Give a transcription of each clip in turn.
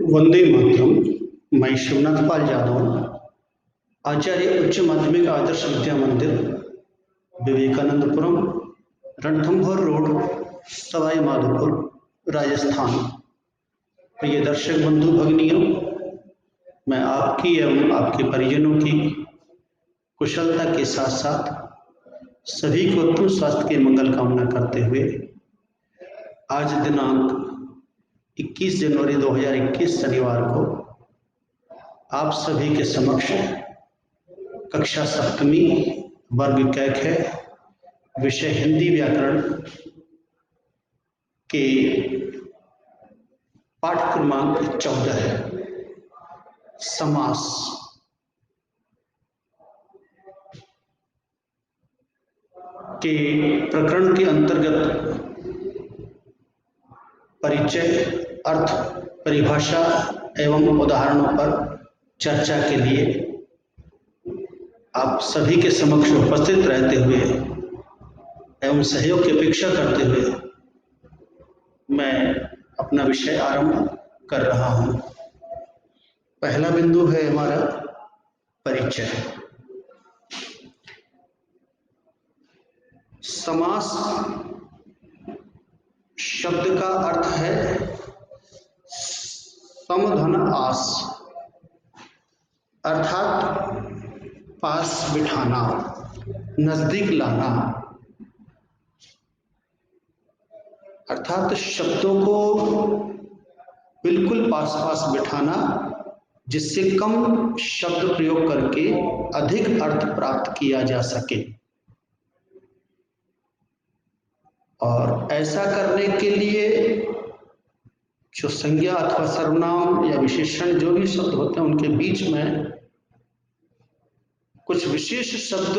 वंदे मातरम। मैं शिवनाथ पाल यादव, आचार्य उच्च माध्यमिक आदर्श विद्या मंदिर, विवेकानंदपुरम, रणथंभौर रोड, सवाई माधोपुर, राजस्थान। प्रिय दर्शक बंधु भगिनियों, मैं आपकी एवं आपके परिजनों की कुशलता के साथ साथ सभी को उत्तम स्वास्थ्य की मंगल कामना करते हुए आज दिनांक 21 जनवरी 2021 शनिवार को आप सभी के समक्ष कक्षा सप्तमी वर्ग कैक है, विषय हिंदी व्याकरण के पाठ क्रमांक 14 है, समास। के प्रकरण के अंतर्गत परिचय, अर्थ, परिभाषा एवं उदाहरणों पर चर्चा के लिए आप सभी के समक्ष उपस्थित रहते हुए एवं सहयोग की अपेक्षा करते हुए मैं अपना विषय आरंभ कर रहा हूं। पहला बिंदु है हमारा परिचय। समास शब्द का अर्थ है समधन आस, अर्थात पास बिठाना, नजदीक लाना, अर्थात शब्दों को बिल्कुल पास पास बिठाना जिससे कम शब्द प्रयोग करके अधिक अर्थ प्राप्त किया जा सके। और ऐसा करने के लिए जो संज्ञा अथवा सर्वनाम या विशेषण जो भी शब्द होते हैं उनके बीच में कुछ विशेष शब्द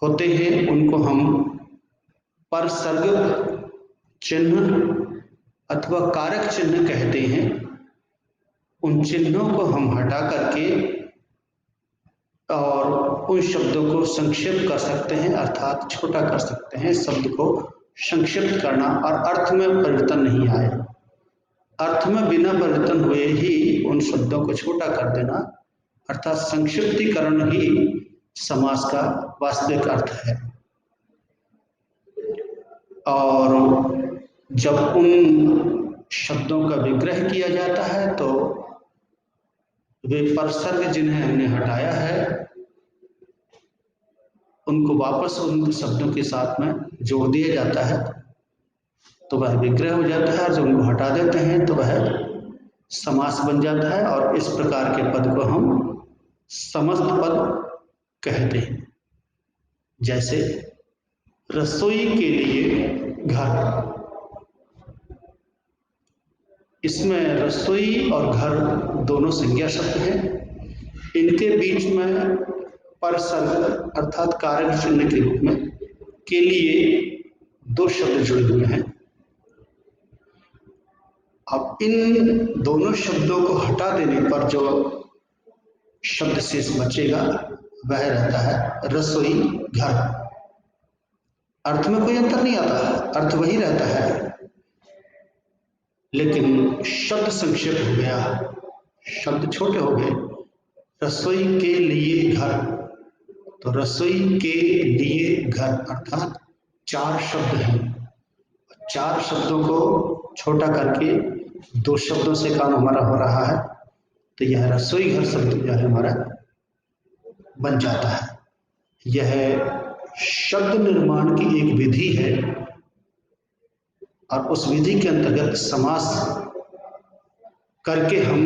होते हैं, उनको हम परसर्ग चिन्ह अथवा कारक चिन्ह कहते हैं। उन चिन्हों को हम हटा करके और उन शब्दों को संक्षेप कर सकते हैं, अर्थात छोटा कर सकते हैं। शब्द को संक्षिप्त करना और अर्थ में परिवर्तन नहीं आए, अर्थ में बिना परिवर्तन हुए ही उन शब्दों को छोटा कर देना, अर्थात संक्षिप्तीकरण ही समास का वास्तविक अर्थ है। और जब उन शब्दों का विग्रह किया जाता है तो वे परसर्ग जिन्हें हमने हटाया है उनको वापस उन शब्दों के साथ में जोड़ दिया जाता है तो वह विग्रह हो जाता है, और जब उनको हटा देते हैं तो वह समास बन जाता है। और इस प्रकार के पद को हम समस्त पद कहते हैं। जैसे रसोई के लिए घर, इसमें रसोई और घर दोनों संज्ञा शब्द हैं। इनके बीच में परसर्ग अर्थात कारक चिन्ह के रूप में के लिए दो शब्द जुड़े हुए हैं। अब इन दोनों शब्दों को हटा देने पर जो शब्द शेष बचेगा वह रहता है रसोई घर। अर्थ में कोई अंतर नहीं आता, अर्थ वही रहता है, लेकिन शब्द संक्षेप हो गया, शब्द छोटे हो गए। रसोई के लिए घर, तो रसोई के लिए घर अर्थात चार शब्द हैं। चार शब्दों को छोटा करके दो शब्दों से काम हमारा हो रहा है, तो यह रसोई घर शब्द जो है हमारा बन जाता है। यह शब्द निर्माण की एक विधि है और उस विधि के अंतर्गत समास करके हम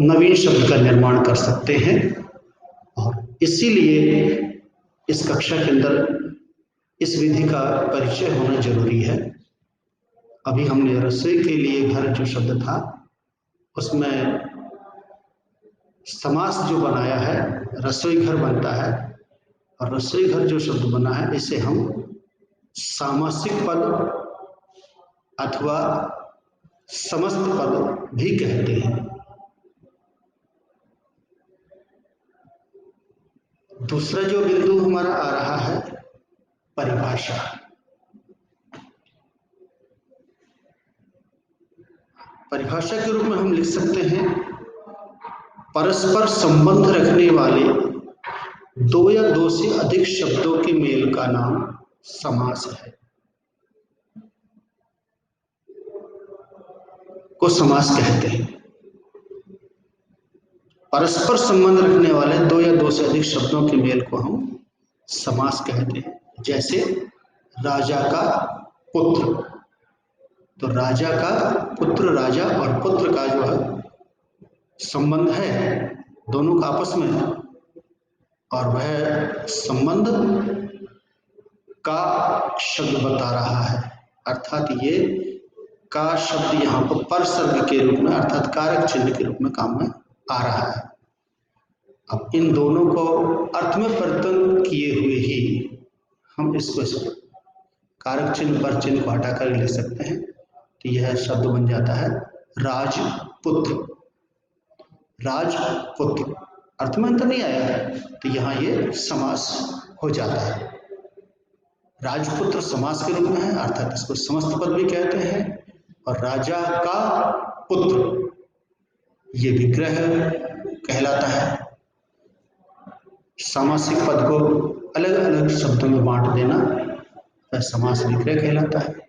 नवीन शब्द का निर्माण कर सकते हैं। और इसीलिए इस कक्षा के अंदर इस विधि का परिचय होना जरूरी है। अभी हमने रसोई के लिए घर जो शब्द था उसमें समास जो बनाया है रसोई घर बनता है, और रसोई घर जो शब्द बना है इसे हम सामासिक पद अथवा समस्त पद भी कहते हैं। दूसरा जो बिंदु हमारा आ रहा है परिभाषा। परिभाषा के रूप में हम लिख सकते हैं परस्पर संबंध रखने वाले दो या दो से अधिक शब्दों के मेल का नाम समास है, को समास कहते हैं। परस्पर संबंध रखने वाले दो या दो से अधिक शब्दों के मेल को हम समास कहते हैं। जैसे राजा का पुत्र, तो राजा का पुत्र, राजा और पुत्र का जो है संबंध है दोनों का आपस में, और वह संबंध का शब्द बता रहा है, अर्थात ये का शब्द यहाँ पर परसर्ग के रूप में अर्थात कारक चिन्ह के रूप में काम में आ रहा है। अब इन दोनों को अर्थ में परिवर्तन किए हुए ही हम इसको कारक चिन्ह पर चिन्ह को हटाकर लिख सकते हैं, तो यह शब्द बन जाता है राजपुत्र। राजपुत्र अर्थ में अंतर नहीं आया है, तो यहाँ ये समास हो जाता है। राजपुत्र समास के रूप में है, अर्थात इसको समस्त पद भी कहते हैं, और राजा का पुत्र ये विग्रह कहलाता है। सामासिक पद को अलग अलग शब्दों में बांट देना वह समास विग्रह कहलाता है।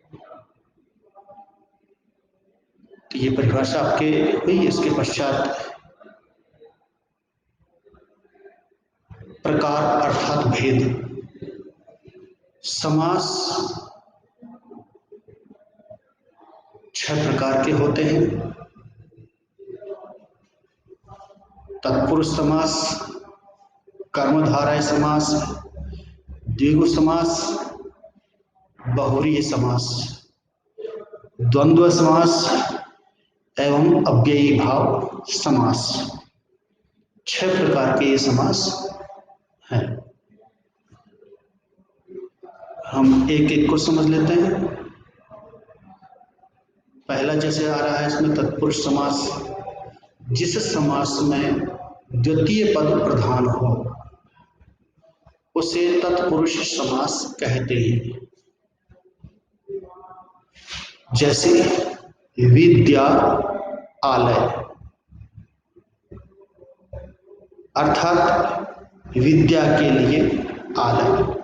तो ये परिभाषा आपके हुई। इसके पश्चात प्रकार अर्थात भेद। समास 6 प्रकार के होते हैं। तत्पुरुष समास, कर्मधारय समास, द्विगु समास, बहुव्रीहि समास, द्वंद्व समास एवं अव्ययी भाव समास। 6 प्रकार के ये समास हैं। हम एक एक को समझ लेते हैं। पहला जैसे आ रहा है इसमें तत्पुरुष समास, जिस समास में द्वितीय पद प्रधान हो उसे तत्पुरुष समास कहते हैं। जैसे विद्या आलय, अर्थात विद्या के लिए आलय।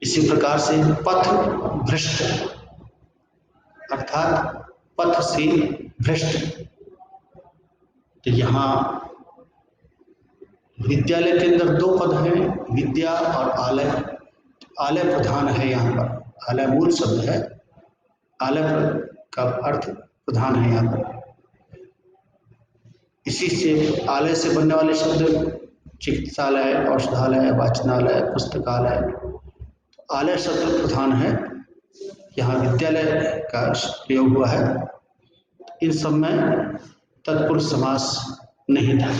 इसी प्रकार से पथ भ्रष्ट, अर्थात पथ से भ्रष्ट। तो यहाँ विद्यालय के अंदर 2 पद हैं, विद्या और आलय। आलय प्रधान है यहाँ पर, आलय मूल शब्द है, आलय का अर्थ प्रधान है यहाँ पर। इसी से आलय से बनने वाले शब्द चिकित्सालय, औषधालय, वाचनालय, पुस्तकालय। आलय शब्द प्रधान है, यहाँ विद्यालय का प्रयोग हुआ है। इन सब में तत्पुरुष समास नहीं था।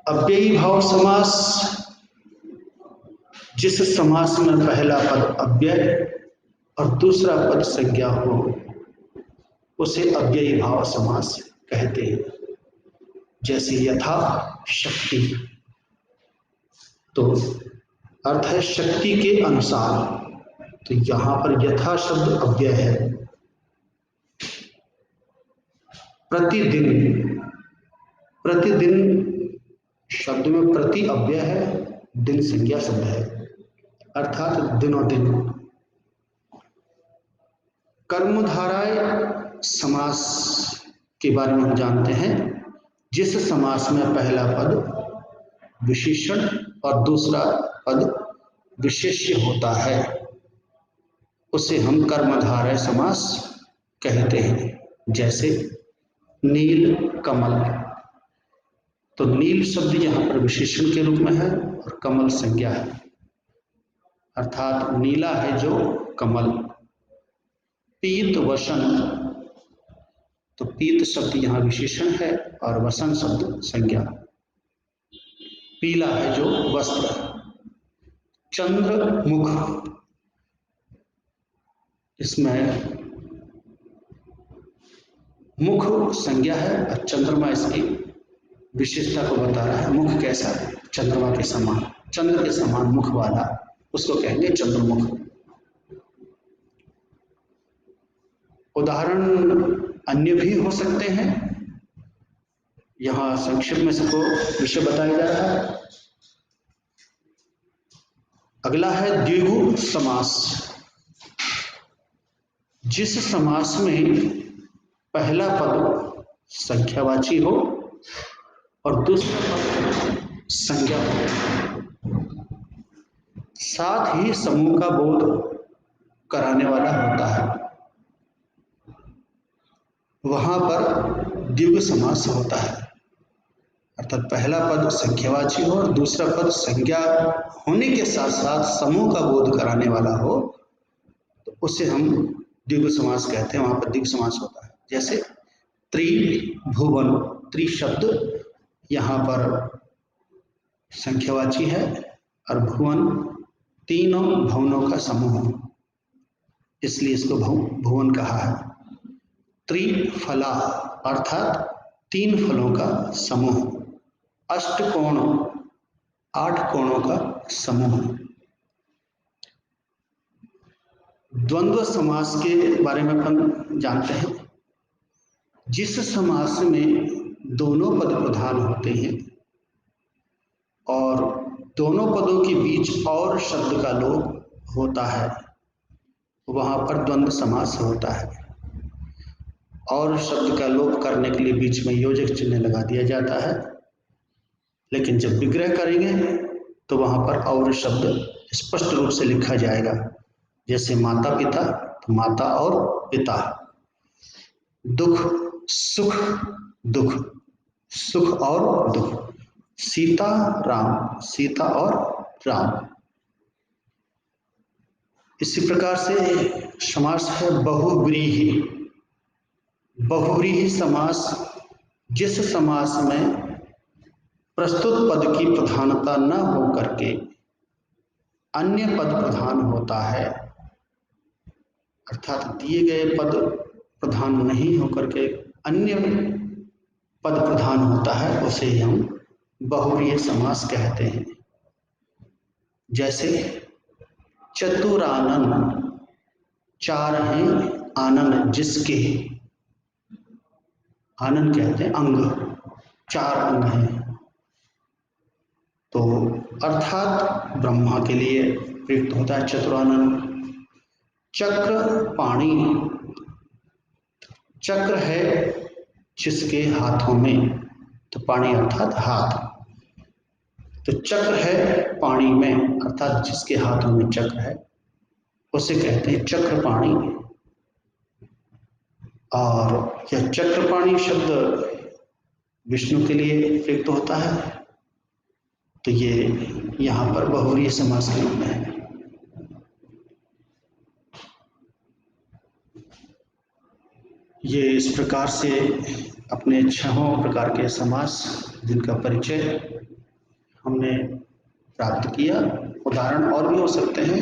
अव्ययी भाव समास, जिस समास में पहला पद अव्यय और दूसरा पद संज्ञा हो उसे अव्ययी भाव समास कहते हैं। जैसे यथा शक्ति, तो अर्थ है शक्ति के अनुसार, तो यहाँ पर यथा शब्द अव्यय है। प्रतिदिन, प्रतिदिन शब्द में प्रति अव्यय है, दिन संज्ञा शब्द है, अर्थात दिनों दिन। कर्मधारय समास के बारे में हम जानते हैं, जिस समास में पहला पद विशेषण और दूसरा पद विशेष्य होता है उसे हम कर्मधारय समास कहते हैं। जैसे नील कमल, तो नील शब्द यहाँ पर विशेषण के रूप में है और कमल संज्ञा है, अर्थात नीला है जो कमल। पीत वसन, तो पीत शब्द यहाँ विशेषण है और वसन शब्द संज्ञा। पीला है जो वस्त्र। चंद्रमुख, इसमें मुख संज्ञा है और चंद्रमा इसकी विशेषता को बता रहा है। मुख कैसा है? चंद्रमा के समान, चंद्र के समान मुख वाला, उसको कहेंगे चंद्रमुख। उदाहरण अन्य भी हो सकते हैं, यहाँ संक्षिप्त में सबको विषय बताया जा रहा है। अगला है द्विगु समास। जिस समास में पहला पद संख्यावाची हो और दूसरा पद संज्ञा हो, साथ ही समूह का बोध कराने वाला होता है, वहां पर द्विगु समास होता है। अर्थात पहला पद संख्यावाची हो और दूसरा पद संज्ञा होने के साथ साथ समूह का बोध कराने वाला हो, तो उसे हम द्विगु समास कहते हैं। वहां पर द्विगु समास होता है। जैसे त्रिभुवन, त्रि शब्द यहाँ पर संख्यावाची है और भुवन तीनों भवनों का समूह, इसलिए इसको भुवन कहा है। त्रिफला अर्थात तीन फलों का समूह। अष्टकोण, आठ कोणों का समूह। द्वंद्व समास के बारे में अपन जानते हैं। जिस समास में दोनों पद प्रधान होते हैं और दोनों पदों के बीच और शब्द का लोप होता है, वहां पर द्वंद्व समास होता है। और शब्द का लोप करने के लिए बीच में योजक चिन्ह लगा दिया जाता है, लेकिन जब विग्रह करेंगे तो वहां पर और शब्द स्पष्ट रूप से लिखा जाएगा। जैसे माता पिता, तो माता और पिता। दुख सुख, दुख सुख और दुख। सीता राम, सीता और राम। इसी प्रकार से समास है बहुव्रीहि। बहुव्रीहि समास जिस समास में प्रस्तुत पद की प्रधानता न हो करके अन्य पद प्रधान होता है, अर्थात दिए गए पद प्रधान नहीं होकर के अन्य पद प्रधान होता है, उसे हम बहुव्रीहि समास कहते हैं। जैसे चतुरानन, चार हैं आनन जिसके, आनन कहते हैं अंग, चार अंग हैं। तो अर्थात ब्रह्मा के लिए प्रयुक्त होता है चतुरानन। चक्र पाणी, चक्र है जिसके हाथों में, तो पाणी अर्थात हाथ, तो चक्र है पाणी में अर्थात जिसके हाथों में चक्र है, उसे कहते हैं चक्रपाणी। और यह चक्रपाणी शब्द विष्णु के लिए प्रयुक्त होता है, तो ये यहाँ पर बहुव्रीहि समास के रूप में है। ये इस प्रकार से अपने छहों प्रकार के समास जिनका परिचय हमने प्राप्त किया। उदाहरण और भी हो सकते हैं।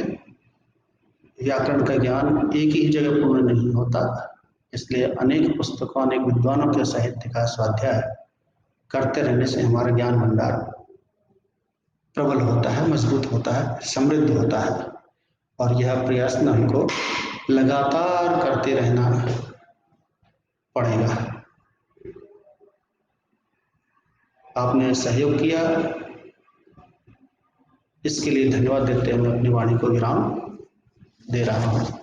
व्याकरण का ज्ञान एक ही जगह पूर्ण नहीं होता, इसलिए अनेक पुस्तकों, अनेक विद्वानों के साहित्य का स्वाध्याय करते रहने से हमारा ज्ञान भंडार प्रबल होता है, मजबूत होता है, समृद्ध होता है। और यह प्रयास हमको लगातार करते रहना पड़ेगा। आपने सहयोग किया, इसके लिए धन्यवाद देते हुए अपनी वाणी को विराम दे रहा हूँ।